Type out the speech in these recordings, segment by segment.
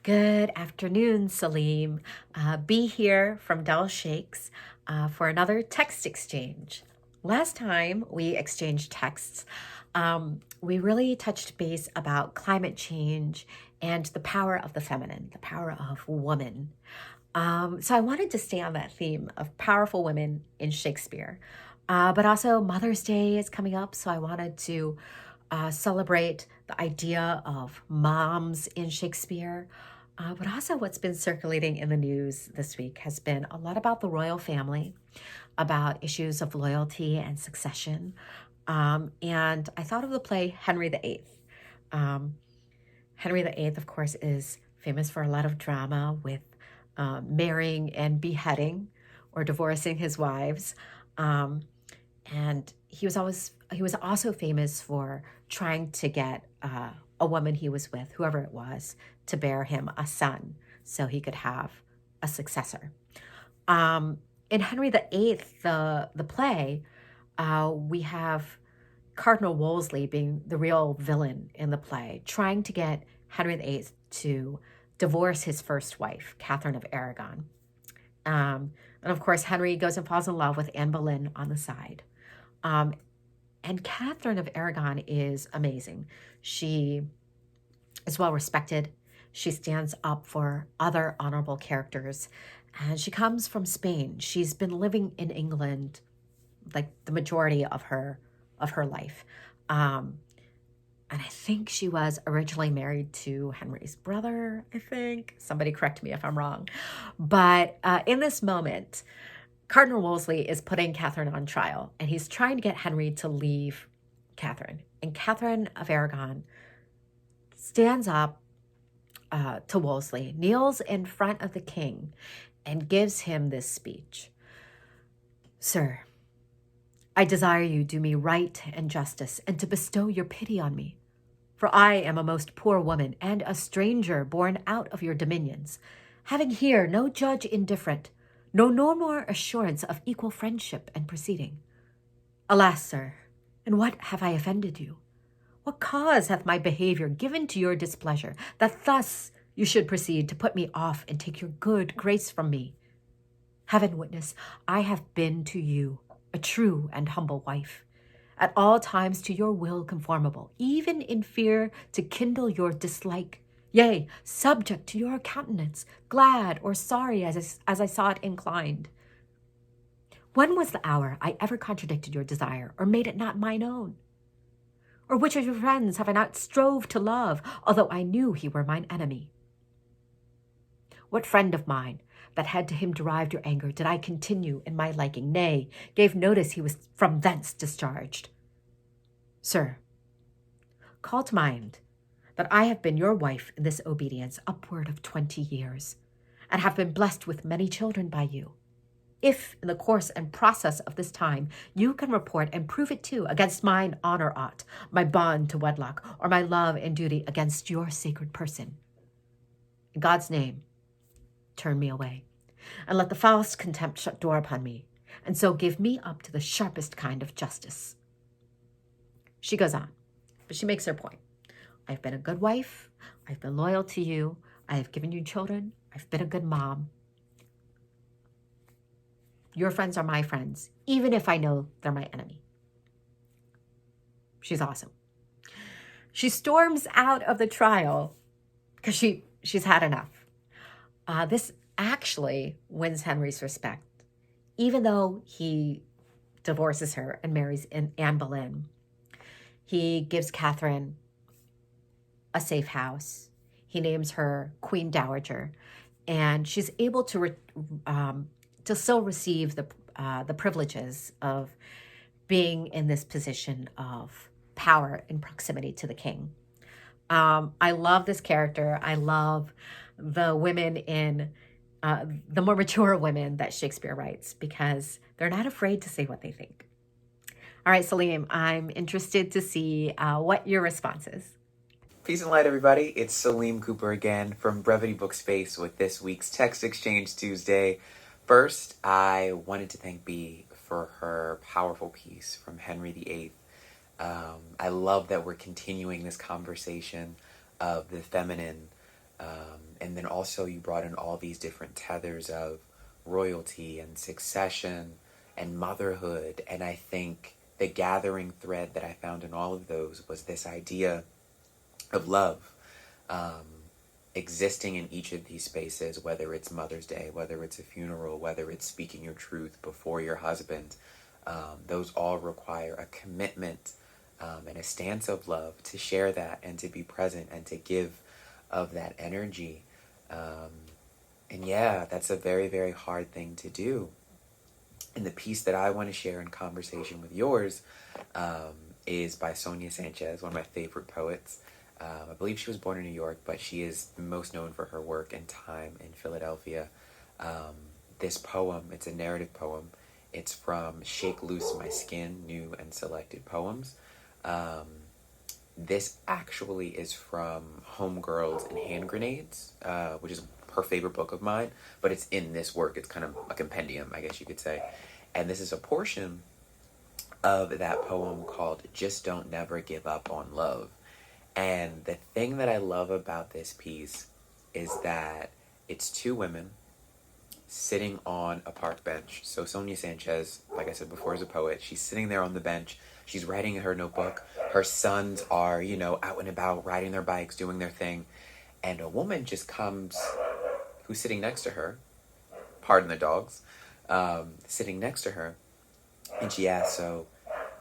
Good afternoon, Saliym. Be here from Del Shakes for another text exchange. Last time we exchanged texts, we really touched base about climate change and the power of the feminine, the power of woman. So I wanted to stay on that theme of powerful women in Shakespeare. But also Mother's Day is coming up, so I wanted to celebrate the idea of moms in Shakespeare. But also what's been circulating in the news this week has been a lot about the royal family, about issues of loyalty and succession. And I thought of the play Henry VIII. Um, Henry VIII, of course, is famous for a lot of drama with marrying and beheading or divorcing his wives. Um, and he was also famous for trying to get a woman he was with, whoever it was, to bear him a son so he could have a successor. In Henry VIII, the play, we have Cardinal Wolsey being the real villain in the play, trying to get Henry VIII to divorce his first wife, Katharine of Arragon. And of course, Henry goes and falls in love with Anne Boleyn on the side. And Katharine of Arragon is amazing. She is well respected. She stands up for other honorable characters. And she comes from Spain. She's been living in England like the majority of her life. And I think she was originally married to Henry's brother, I think. Somebody correct me if I'm wrong. But in this moment, Cardinal Wolsey is putting Catherine on trial, and he's trying to get Henry to leave Catherine. And Catherine of Aragon stands up to Wolsey, kneels in front of the king, and gives him this speech. "Sir, I desire you do me right and justice, and to bestow your pity on me. For I am a most poor woman, and a stranger born out of your dominions, having here no judge indifferent, no more assurance of equal friendship and proceeding. Alas, sir, in what have I offended you? What cause hath my behavior given to your displeasure, that thus you should proceed to put me off and take your good grace from me? Heaven witness, I have been to you a true and humble wife, at all times to your will conformable, even in fear to kindle your dislike, yea, subject to your countenance, glad or sorry as I saw it inclined. When was the hour I ever contradicted your desire, or made it not mine own? Or which of your friends have I not strove to love, although I knew he were mine enemy? What friend of mine that had to him derived your anger did I continue in my liking, nay, gave notice he was from thence discharged? Sir, call to mind that I have been your wife in this obedience upward of 20 years, and have been blessed with many children by you. If, in the course and process of this time, you can report and prove it too against mine honor aught, my bond to wedlock, or my love and duty against your sacred person, in God's name, turn me away, and let the foulest contempt shut door upon me, and so give me up to the sharpest kind of justice." She goes on, but she makes her point. I've been a good wife. I've been loyal to you. I have given you children. I've been a good mom. Your friends are my friends, even if I know they're my enemy. She's awesome. She storms out of the trial because she's had enough. This actually wins Henry's respect, even though he divorces her and marries Anne Boleyn. He gives Catherine a safe house. He names her Queen Dowager, and she's able to still receive the privileges of being in this position of power in proximity to the king. I love this character. I love the women in the more mature women that Shakespeare writes, because they're not afraid to say what they think. All right, Saliym, I'm interested to see what your response is. Peace and light, everybody. It's Saliym Cooper again from Brevity Bookspace with this week's Text Exchange Tuesday. First, I wanted to thank Bea for her powerful piece from Henry VIII. I love that we're continuing this conversation of the feminine And then also you brought in all these different tethers of royalty and succession and motherhood. And I think the gathering thread that I found in all of those was this idea of love existing in each of these spaces, whether it's Mother's Day, whether it's a funeral, whether it's speaking your truth before your husband. Those all require a commitment and a stance of love to share that and to be present and to give of that energy. And yeah, that's a very, very hard thing to do. And the piece that I want to share in conversation with yours is by Sonia Sanchez, one of my favorite poets. I believe she was born in New York, but she is most known for her work and time in Philadelphia. This poem, it's a narrative poem. It's from Shake Loose My Skin, New and Selected Poems. This actually is from Homegirls and Hand Grenades, which is her favorite book of mine, but it's in this work. It's kind of a compendium, I guess you could say. And this is a portion of that poem called Just Don't Never Give Up on Love. And the thing that I love about this piece is that it's two women sitting on a park bench. So Sonia Sanchez, like I said before, is a poet. She's sitting there on the bench. She's writing in her notebook. Her sons are, out and about, riding their bikes, doing their thing. And a woman just comes, who's sitting next to her, pardon the dogs, sitting next to her. And she asks, so,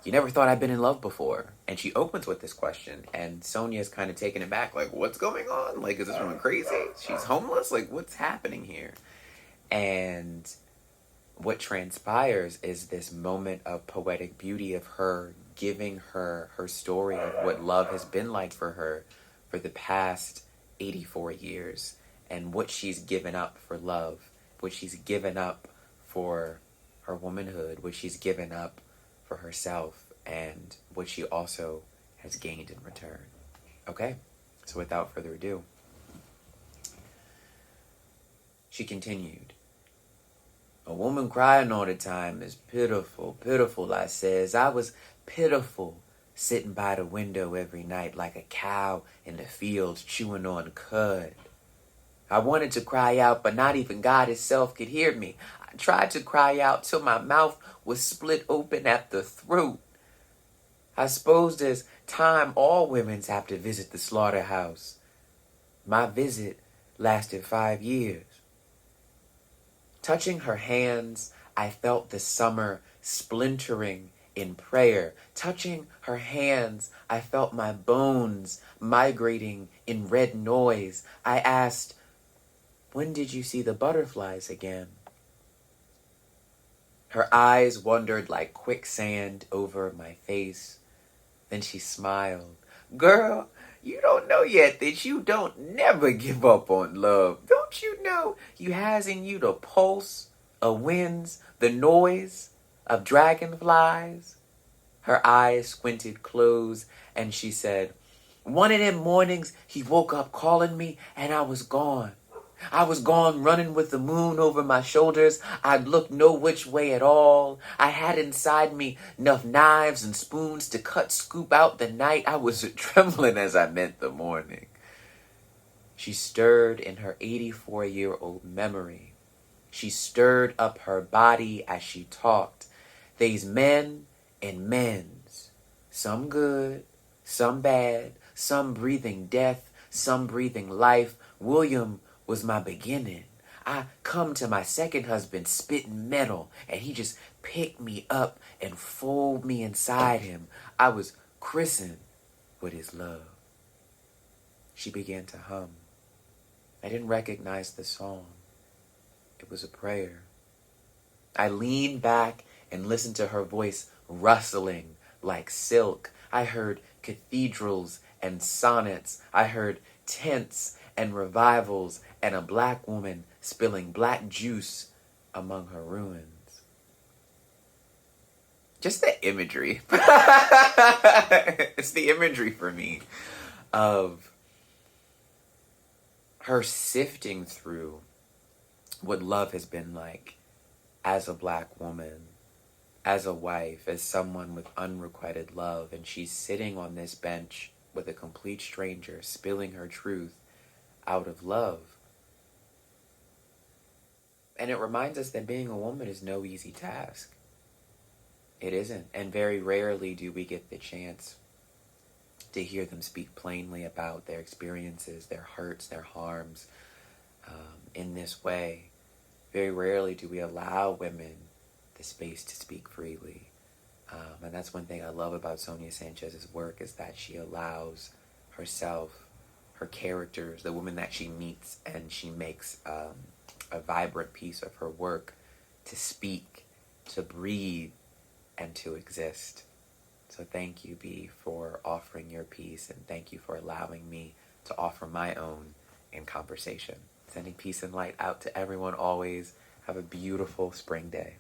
you never thought I'd been in love before? And she opens with this question. And Sonia's kind of taken aback, like, what's going on? Like, is this woman crazy? She's homeless? Like, what's happening here? And what transpires is this moment of poetic beauty of her giving her story of what love has been like for her for the past 84 years and what she's given up for love, what she's given up for her womanhood, what she's given up for herself, and what she also has gained in return. Okay, so without further ado, she continued. A woman crying all the time is pitiful, pitiful, I says. I was pitiful, sitting by the window every night like a cow in the fields chewing on cud. I wanted to cry out, but not even God himself could hear me. I tried to cry out till my mouth was split open at the throat. I suppose there's time all women's have to visit the slaughterhouse. My visit lasted 5 years. Touching her hands, I felt the summer splintering in prayer. Touching her hands, I felt my bones migrating in red noise. I asked, when did you see the butterflies again? Her eyes wandered like quicksand over my face. Then she smiled. Girl, you don't know yet that you don't never give up on love. Don't you know you has in you the pulse of winds, the noise of dragonflies? Her eyes squinted closed and she said, one of them mornings he woke up calling me and I was gone. I was gone running with the moon over my shoulders. I'd look no which way at all. I had inside me enough knives and spoons to scoop out the night. I was trembling as I meant the morning. She stirred in her 84-year-old memory. She stirred up her body as she talked. They's men and men's. Some good, some bad, some breathing death, some breathing life. William was my beginning. I come to my second husband spitting metal, and he just picked me up and fold me inside him. I was christened with his love. She began to hum. I didn't recognize the song. It was a prayer. I leaned back and listened to her voice rustling like silk. I heard cathedrals and sonnets. I heard tents and revivals and a black woman spilling black juice among her ruins. Just the imagery. It's the imagery for me of her sifting through what love has been like as a black woman, as a wife, as someone with unrequited love. And she's sitting on this bench with a complete stranger, spilling her truth out of love. And it reminds us that being a woman is no easy task. It isn't. And very rarely do we get the chance to hear them speak plainly about their experiences, their hurts, their harms in this way. Very rarely do we allow women the space to speak freely. And that's one thing I love about Sonia Sanchez's work, is that she allows herself, her characters, the woman that she meets, and she makes a vibrant piece of her work to speak, to breathe, and to exist. So thank you, B, for offering your piece, and thank you for allowing me to offer my own in conversation. Sending peace and light out to everyone always. Have a beautiful spring day.